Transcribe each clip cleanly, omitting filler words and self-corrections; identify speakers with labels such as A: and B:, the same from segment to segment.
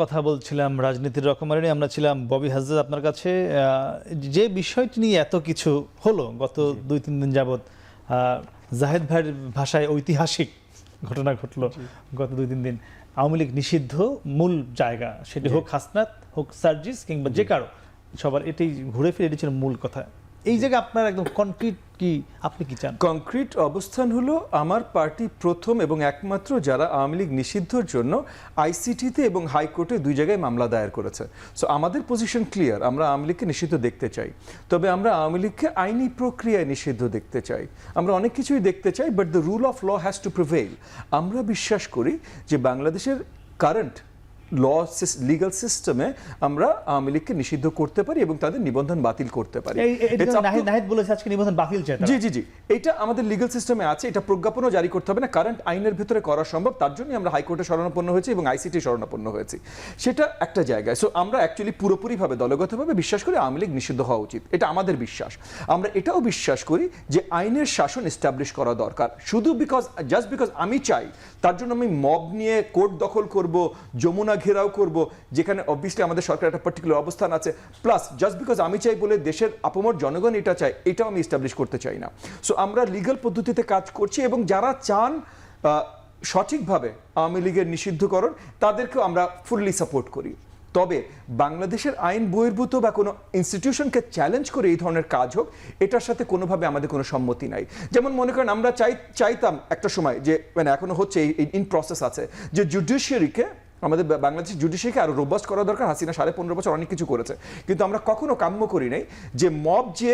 A: কথা বলছিলাম রাজনীতির রকমারি নিয়ে। আমরা ছিলাম ববি হাজরাত আপনার কাছে। যে বিষয়টি নিয়ে এত কিছু হলো গত 2-3 দিন যাবৎ, জাহেদ ভাইয়ের ভাষায় ঐতিহাসিক ঘটনা ঘটলো গত 2-3 দিন। আওয়ামী লীগ নিষিদ্ধ মূল জায়গা, সেটি হোক হাসনাত, হোক সার্জিস কিংবা যে কারো, সবার এটাই ঘুরে ফিরে এটি ছিল মূল কথা। এই জায়গায় আপনার একদম কনক্রিট কি, আপনি কি চান?
B: কংক্রিট অবস্থান হলো আমার পার্টি প্রথম এবং একমাত্র যারা আওয়ামী লীগ নিষিদ্ধর জন্য আইসিটিতে এবং হাইকোর্টে দুই জায়গায় মামলা দায়ের করেছে। সো আমাদের পজিশন ক্লিয়ার, আমরা আওয়ামী লীগকে নিষিদ্ধ দেখতে চাই, তবে আমরা আওয়ামী লীগকে আইনি প্রক্রিয়ায় নিষিদ্ধ দেখতে চাই। আমরা অনেক কিছুই দেখতে চাই, but the rule of law has to prevail. আমরা বিশ্বাস করি যে বাংলাদেশের কারেন্ট লিগাল সিস্টেমে আমরা আওয়ামী লীগকে নিষিদ্ধ করতে পারি এবং তাদের নিবন্ধন বাতিল করতে পারি।
A: নাহিদ বলেছে আজকে নিবন্ধন বাতিল চাই।
B: জি, এটা আমাদের লিগাল সিস্টেমে আছে, এটা প্রজ্ঞাপনও জারি করতে হবে না, কারেন্ট আইনের ভিতরে করা সম্ভব। তার জন্য আমরা হাইকোর্টে শরণাপন্ন হয়েছি এবং আইসিটি শরণাপন্ন হয়েছি, সেটা একটা জায়গায়। সো আমরা অ্যাকচুয়ালি পুরোপুরিভাবে দলগতভাবে বিশ্বাস করি আওয়ামী লীগ নিষিদ্ধ হওয়া উচিত, এটা আমাদের বিশ্বাস। আমরা এটাও বিশ্বাস করি যে আইনের শাসন এস্টাবলিশ করা দরকার। শুধু জাস্ট বিকজ আমি চাই তার জন্য আমি মব নিয়ে কোর্ট দখল করব, যমুনা ঘেরাও করব, যেখানে অবভিয়াসলি আমাদের সরকার একটা পার্টিকুলার অবস্থান আছে, প্লাস জাস্ট বিকজ আমি চাই বলে দেশের আপামর জনগণ এটা চায়, এটাও আমি এস্টাবলিশ করতে চাই না। সো আমরা লিগ্যাল পদ্ধতিতে কাজ করছি এবং যারা চান সঠিকভাবে আওয়ামী লীগের নিষিদ্ধকরণ, তাদেরকেও আমরা ফুললি সাপোর্ট করি। তবে বাংলাদেশের আইন বহির্ভূত বা কোনো ইনস্টিটিউশনকে চ্যালেঞ্জ করে এই ধরনের কাজ হোক, এটার সাথে কোনোভাবে আমাদের কোনো সম্মতি নাই। যেমন মনে করেন আমরা চাইতাম একটা সময়, যে মানে এখনো হচ্ছে, ইন প্রসেস আছে, যে জুডিশিয়ারিকে, আমাদের বাংলাদেশের জুডিশিয়ারিকে আরো রোবাস্ট করা দরকার। হাসিনা 15.5 বছর অনেক কিছু করেছে, কিন্তু আমরা কখনো কাম্য করি নাই যে মব যে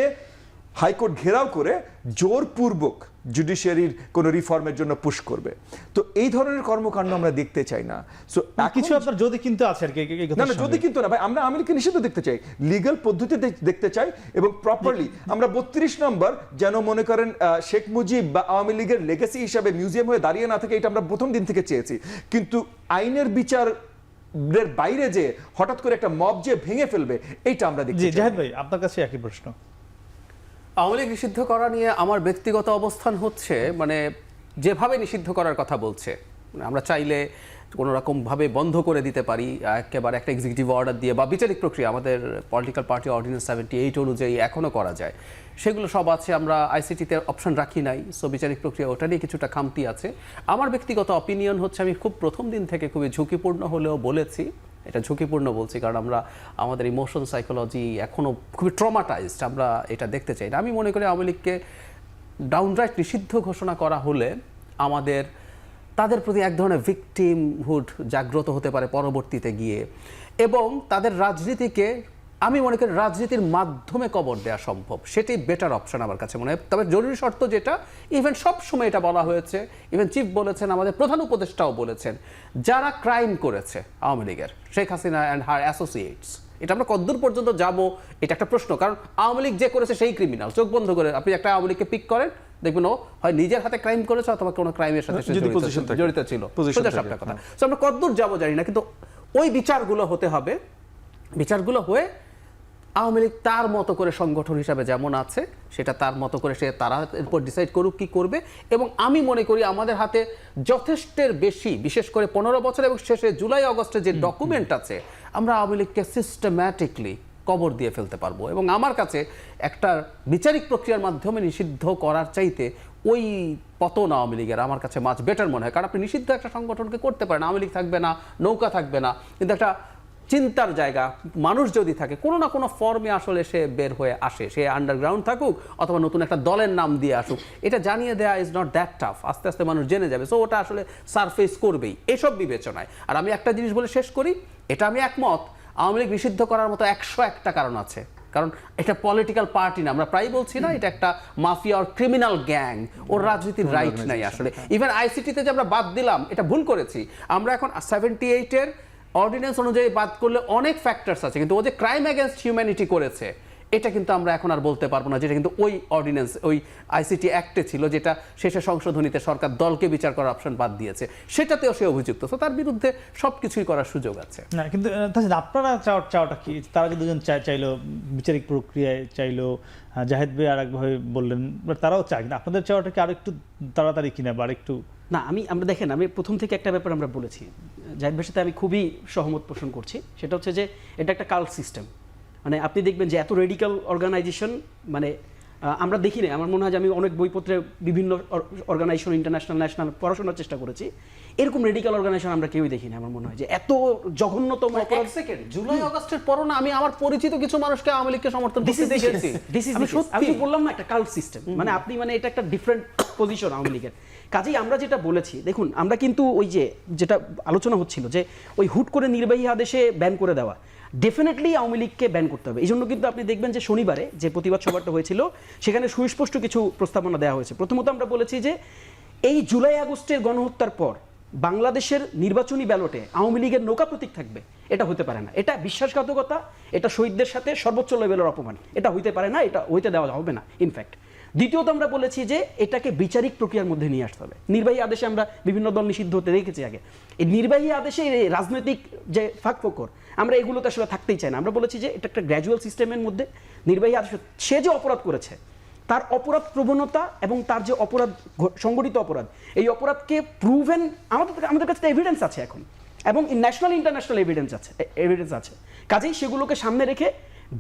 B: হাইকোর্ট ঘেরাও করে জোরপূর্বক জুডিশিয়ারির কোন রিফর্মের জন্য পুশ করবে। তো এই ধরনের কর্মকাণ্ড আমরা দেখতে চাই না। সো
A: কিছু আপনার যদি কিন্তু আছে আর কি,
B: না যদি কিন্তু না ভাই, আমরা আওয়ামী লীগকে নিষিদ্ধ দেখতে চাই, লিগ্যাল পদ্ধতিতে দেখতে চাই এবং প্রপারলি। আমরা 32 নম্বর যেন মনে করেন শেখ মুজিব বা আওয়ামী লীগের লেগেসি হিসাবে মিউজিয়াম হয়ে দাঁড়িয়ে না থাকে, এটা আমরা প্রথম দিন থেকে চেয়েছি। কিন্তু আইনের বিচার বাইরে যে হঠাৎ করে একটা মব যে ভেঙে ফেলবে, এইটা আমরা দেখছি।
A: জাহেদ ভাই আপনার কাছে একই প্রশ্ন।
C: আওয়ামী লীগ নিষিদ্ধ করা নিয়ে আমার ব্যক্তিগত অবস্থান হচ্ছে, মানে যেভাবে নিষিদ্ধ করার কথা বলছে, আমরা চাইলে কোনো রকমভাবে বন্ধ করে দিতে পারি, একেবারে একটা এক্সিকিউটিভ অর্ডার দিয়ে, বা বিচারিক প্রক্রিয়া আমাদের পলিটিক্যাল পার্টি অর্ডিন্যান্স 78 অনুযায়ী এখনও করা যায়, সেগুলো সব আছে। আমরা আইসিটিতে অপশন রাখি নাই, সো বিচারিক প্রক্রিয়া ওটা নিয়ে কিছুটা খামতি আছে। আমার ব্যক্তিগত অপিনিয়ন হচ্ছে, আমি খুব প্রথম দিন থেকে খুবই ঝুঁকিপূর্ণ হলেও বলেছি, এটা ঝুঁকিপূর্ণ বলছি কারণ আমরা আমাদের ইমোশন সাইকোলজি এখনও খুবই ট্রমাটাইজড, আমরা এটা দেখতে চাই না। আমি মনে করি আওয়ামী লীগকে ডাউনরাইট নিষিদ্ধ ঘোষণা করা হলে আমাদের তাদের প্রতি এক ধরনের ভিকটিমহুড জাগ্রত হতে পারে পরবর্তীতে গিয়ে, এবং তাদের রাজনীতিকে আমি মনে করি রাজনীতির মাধ্যমে কবর দেওয়া সম্ভব, সেটাই বেটার অপশন আমার কাছে মনে হয়। তবে জরুরি শর্ত যেটা, ইভেন সব সময় এটা বলা হয়েছে, ইভেন চিফ বলেছেন, আমাদের প্রধান উপদেষ্টাও বলেছেন, যারা ক্রাইম করেছে আওয়ামী লীগের, Sheikh Hasina and her associates, এটা আমরা কতদূর পর্যন্ত যাব এটা একটা প্রশ্ন। কারণ আওয়ামী লীগ যে করেছে সেই ক্রিমিনাল, চোখ বন্ধ করে আপনি একটা আওয়ামী লীগকে পিক করেন, দেখবেন ও হয় নিজের হাতে ক্রাইম করেছে অথবা কোনো ক্রাইমের সাথে জড়িত ছিল, সোজা সাপটা কথা। সো আমরা কতদূর যাবো জানি না, কিন্তু ওই বিচারগুলো হতে হবে। বিচারগুলো হয়ে আওয়ামী লীগ তার মতো করে সংগঠন হিসাবে যেমন আছে, সেটা তার মতো করে সে তারা এরপর ডিসাইড করুক কি করবে। এবং আমি মনে করি আমাদের হাতে যথেষ্টের বেশি, বিশেষ করে 15 বছর এবং শেষে জুলাই আগস্টে যে ডকুমেন্ট আছে, আমরা আওয়ামী লীগকে সিস্টেম্যাটিকলি কবর দিয়ে ফেলতে পারবো। এবং আমার কাছে একটা বিচারিক প্রক্রিয়ার মাধ্যমে নিষিদ্ধ করার চাইতে ওই পতন আওয়ামী লীগের আমার কাছে মাছ বেটার মনে হয়। কারণ আপনি নিষিদ্ধ একটা সংগঠনকে করতে পারেন, আওয়ামী লীগ থাকবে না, নৌকা থাকবে না, কিন্তু একটা চিন্তার জায়গা মানুষ যদি থাকে কোনো না কোনো ফর্মে আসলে সে বের হয়ে আসে, সে আন্ডারগ্রাউন্ড থাকুক অথবা নতুন একটা দলের নাম দিয়ে আসুক, এটা জানিয়ে দেওয়া ইজ নট দ্যাট টাফ। আস্তে আস্তে মানুষ জেনে যাবে, সো ওটা আসলে সারফেস করবেই এসব বিবেচনায়। আর আমি একটা জিনিস বলে শেষ করি, এটা আমি একমত, আওয়ামী লীগ নিষিদ্ধ করার মতো 101টা কারণ আছে। কারণ এটা পলিটিক্যাল পার্টি না, আমরা প্রায় বলছি না এটা একটা মাফিয়া আর ক্রিমিনাল গ্যাং, ওর রাজনীতির রাইট নাই আসলে। ইভেন আইসিটিতে যে আমরা বাদ দিলাম, এটা ভুল করেছি। আমরা এখন 78-এর অর্ডিন্যান্স অনুযায়ী বাদ করলে অনেক ফ্যাক্টরস আছে, কিন্তু ও যে ক্রাইম এগেনস্ট হিউম্যানিটি করেছে, এটা কিন্তু আমরা এখন আর বলতে পারবো না, যেটা কিন্তু ওই অর্ডিন্যান্স, ওই আইসিটি অ্যাক্টে ছিল, যেটা শেষে সংশোধনীতে সরকার দলকে বিচার করার অপশন বাদ দিয়েছে, সেটাতেও সে অভিযুক্ত। তো তার বিরুদ্ধে সবকিছুই করার সুযোগ আছে।
A: না কিন্তু আপনারা চাওয়াটা কি? তারা যে দুজন চাইলো বিচারিক প্রক্রিয়ায় চাইলো, জাহেদ ভাই আর একভাবে বললেন, তারাও চায়, কিন্তু আপনাদের চাওয়াটা কি আর একটু তাড়াতাড়ি কিনা বা আর একটু
D: না আমরা দেখেন, আমি প্রথম থেকে একটা ব্যাপার আমরা বলেছি, জাহিদ ভাইয়ের সাথে আমি খুবই সহমত পোষণ করছি। সেটা হচ্ছে যে এটা একটা কাল্ট সিস্টেম। মানে আপনি দেখবেন যে এত রেডিক্যাল অর্গানাইজেশন মানে আমরা দেখি না। আমার মনে হয় যে আমি অনেক বইপত্রে বিভিন্ন অর্গানাইজেশন ইন্টারন্যাশনাল ন্যাশনাল পড়াশোনার চেষ্টা করেছি, এরকম রেডিক্যাল অর্গানাইজেশন আমরা কেউই দেখি না। আমার মনে হয় যে এত জঘন্যতম
C: এক সেকেন্ড, জুলাই আগস্টের পরও না আমি আমার পরিচিত কিছু মানুষকে আওয়ামী লীগকে সমর্থন করতে দেখেছি।
D: আমি যে বললাম না একটা কাল্ট সিস্টেম, মানে আপনি মানে এটা একটা ডিফারেন্ট পজিশন আওয়ামী লীগের। কাজেই আমরা যেটা বলেছি, দেখুন আমরা কিন্তু ওই যে যেটা আলোচনা হচ্ছিল যে ওই হুট করে নির্বাহী আদেশে ব্যান করে দেওয়া, ডেফিনেটলি আওয়ামী লীগকে ব্যান করতে হবে। এই জন্য কিন্তু আপনি দেখবেন যে শনিবারে যে প্রতিবাদ সভাটা হয়েছিল সেখানে সুস্পষ্ট কিছু প্রস্তাবনা দেওয়া হয়েছে। প্রথমত আমরা বলেছি যে এই জুলাই আগস্টের গণহত্যার পর বাংলাদেশের নির্বাচনী ব্যালটে আওয়ামী লীগের নৌকা প্রতীক থাকবে, এটা হতে পারে না। এটা বিশ্বাসঘাতকতা, এটা শহীদদের সাথে সর্বোচ্চ লেভেলের অপমান, এটা হইতে পারে না, এটা হইতে দেওয়া হবে না ইনফ্যাক্ট। দ্বিতীয়ত আমরা বলেছি যে এটাকে বিচারিক প্রক্রিয়ার মধ্যে নিয়ে আসতে হবে। নির্বাহী আদেশে আমরা বিভিন্ন দল নিষিদ্ধ হতে দেখেছি আগে, এই নির্বাহী আদেশে এই রাজনৈতিক যে ফাঁক ফোকর আমরা এগুলোতে আসলে থাকতেই চাই না। আমরা বলেছি যে এটা একটা গ্র্যাজুয়াল সিস্টেমের মধ্যে নির্বাহী আদেশ, সে যে অপরাধ করেছে তার অপরাধ প্রবণতা এবং তার যে অপরাধ সংগঠিত অপরাধ, এই অপরাধকে প্রুভেন আমাদের কাছে এভিডেন্স আছে এখন, এবং ন্যাশনাল ইন্টারন্যাশনাল এভিডেন্স আছে। কাজেই সেগুলোকে সামনে রেখে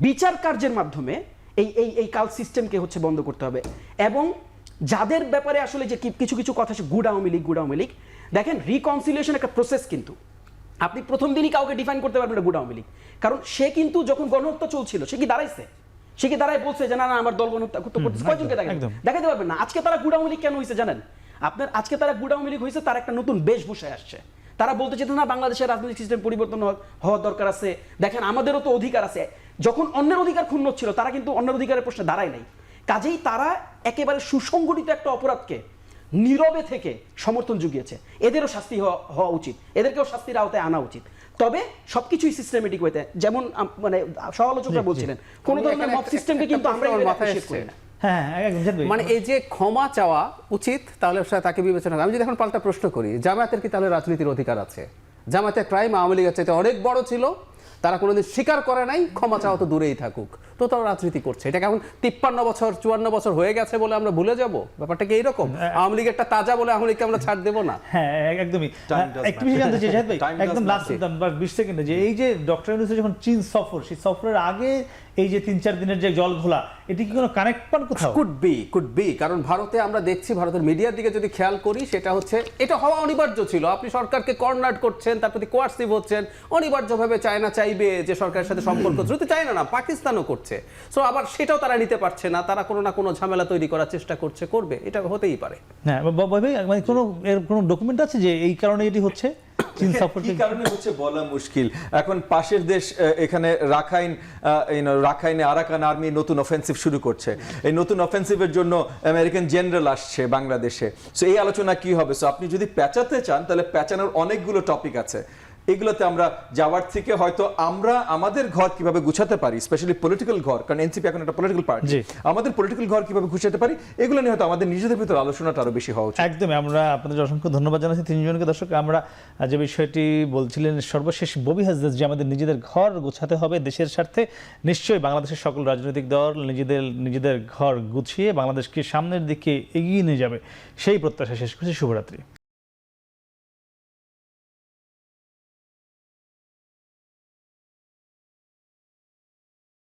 D: বিচার কার্যের মাধ্যমে এই এই এই কাল্ট সিস্টেমকে হচ্ছে বন্ধ করতে হবে। এবং যাদের ব্যাপারে আসলে যে কিছু কিছু কথা আছে গুড আওয়ামী লীগ, দেখেন রিকনসিলিয়েশন একটা প্রসেস, কিন্তু আপনি প্রথম দিনই কাউকে ডিফাইন করতে পারবেন না গুড আওয়ামী লীগ। কারণ সে কিন্তু যখন গণহত্যা চলছিল সে কি দাঁড়াইছে? সে কি দাঁড়ায় বলছে যে না আমার দল গণহত্যা করতেছে? কয়জনকে দেখাতে পারবেন না। আজকে তারা গুড আওয়ামী লীগ কেন হয়েছে জানেন? আজকে তারা গুড আওয়ামী লীগ হয়েছে, তার একটা নতুন বেশভূষায় আসছে। তারা বলতে চেত না বাংলাদেশের রাজনৈতিক সিস্টেম পরিবর্তন হওয়ার দরকার আছে, দেখেন আমাদেরও তো অধিকার আছে। যখন অন্যের অধিকার ক্ষুণ্ণ ছিল তারা কিন্তু অন্যের অধিকারের প্রশ্নে দাঁড়ায় নাই। কাজেই তারা একেবারে সুসংগঠিত একটা অপরাধকে নীরবে থেকে সমর্থন জুগিয়েছে। এদেরও শাস্তি হওয়া উচিত, এদেরকেও শাস্তির আওতায় আনা উচিত। তবে সবকিছুই সিস্টেমেটিক ওয়েতে, যেমন মানে সমালোচকরা বলছিলেন কোন ধরনের মব সিস্টেমকে কিন্তু আমরা অ্যাপ্রিশিয়েট করি না।
A: হ্যাঁ একদম।
C: মানে এই যে ক্ষমা চাওয়া উচিত, তাহলে তাকে বিবেচনা করা। আমি যদি এখন পাল্টা প্রশ্ন করি, জামায়াতের কি তাহলে রাজনীতির অধিকার আছে? জামায়াতের ক্রাইম আওয়ামী লীগের চাইতে অনেক বড় ছিল, তারা কোনোদিন স্বীকার করে নাই, ক্ষমা চাওয়া তো দূরেই থাকুক, তো তারা রাজনীতি করছে। এটা এখন 53 বছর 54 বছর হয়ে গেছে বলে আমরা ভুলে যাব? ব্যাপারটা কি এইরকম? আওয়ামী লীগেরটা তাজা বলে আওয়ামী লীগকে আমরা ছাড় দেবো না?
A: হ্যাঁ একদমই। একটু বেশি জানতে চাই জাহিদ ভাই, একদম লাস্ট 20 সেকেন্ডে, যে এই যে ডক্টর ইউনূসের যখন চীন সফর, সেই সফরের আগে এই যে 3-4 দিনের যে জল ঘোলা, এটি কি কোনো কানেক্ট পান কোথাও?
C: কুড বি, কারণ ভারতে আমরা দেখছি, ভারতের মিডিয়ার দিকে যদি খেয়াল করি, সেটা হচ্ছে এটা হওয়া অনিবার্য ছিল। আপনি সরকারকে কর্নার করছেন, তার প্রতি কোয়ার্সিভ হচ্ছেন, অনিবার্যভাবে চায়না চাইবে যে সরকারের সাথে সম্পর্ক, শুধু চায়না না পাকিস্তানও করছে। সো আবার সেটাও তারা নিতে পারছে না, তারা কোনো না কোনো ঝামেলা তৈরি করার চেষ্টা করবে, এটা হতেই পারে।
A: হ্যাঁ ভাই, মানে কোনো ডকুমেন্ট আছে যে এই কারণে এটি হচ্ছে? চীন সফর
B: কি কারণে হচ্ছে বলা মুশকিল। এখন পাশের দেশ এখানে রাখাইনে আরাকান আর্মি নতুন অফেন্সিভ শুরু করছে। এই নতুন অফেন্সিভের জন্য আমেরিকান জেনারেল আসছে বাংলাদেশে। সো এই আলোচনা কি হবে? সো আপনি যদি পেঁচাতে চান তাহলে পেঁচানোর অনেকগুলো টপিক আছে, এগুলোতে আমরা যাওয়ার থেকে হয়তো আমরা আমাদের ঘর কিভাবে গুছাতে পারি, স্পেশালি পলিটিক্যাল ঘর, কারণ এনসিপি এখন একটা পলিটিক্যাল পার্টি, আমাদের পলিটিক্যাল ঘর কিভাবে গুছাতে পারি, এগুলো নিয়ে হয়তো আমাদের নিজেদের ভিতরে আলোচনাটা আরো বেশি হওয়া উচিত।
A: একদমই। আমরা আপনাদের অসংখ্য ধন্যবাদ জানাচ্ছি তিনজনকে। দর্শক, আমরা যে বিষয়টি বলছিলেন সর্বশেষ ববি হাসদাত, যে আমাদের নিজেদের ঘর গোছাতে হবে দেশের স্বার্থে, নিশ্চয়ই বাংলাদেশের সকল রাজনৈতিক দল নিজেদের ঘর গুছিয়ে বাংলাদেশকে সামনের দিকে এগিয়ে নিয়ে যাবে, সেই প্রত্যাশা শেষ করছি। শুভরাত্রি।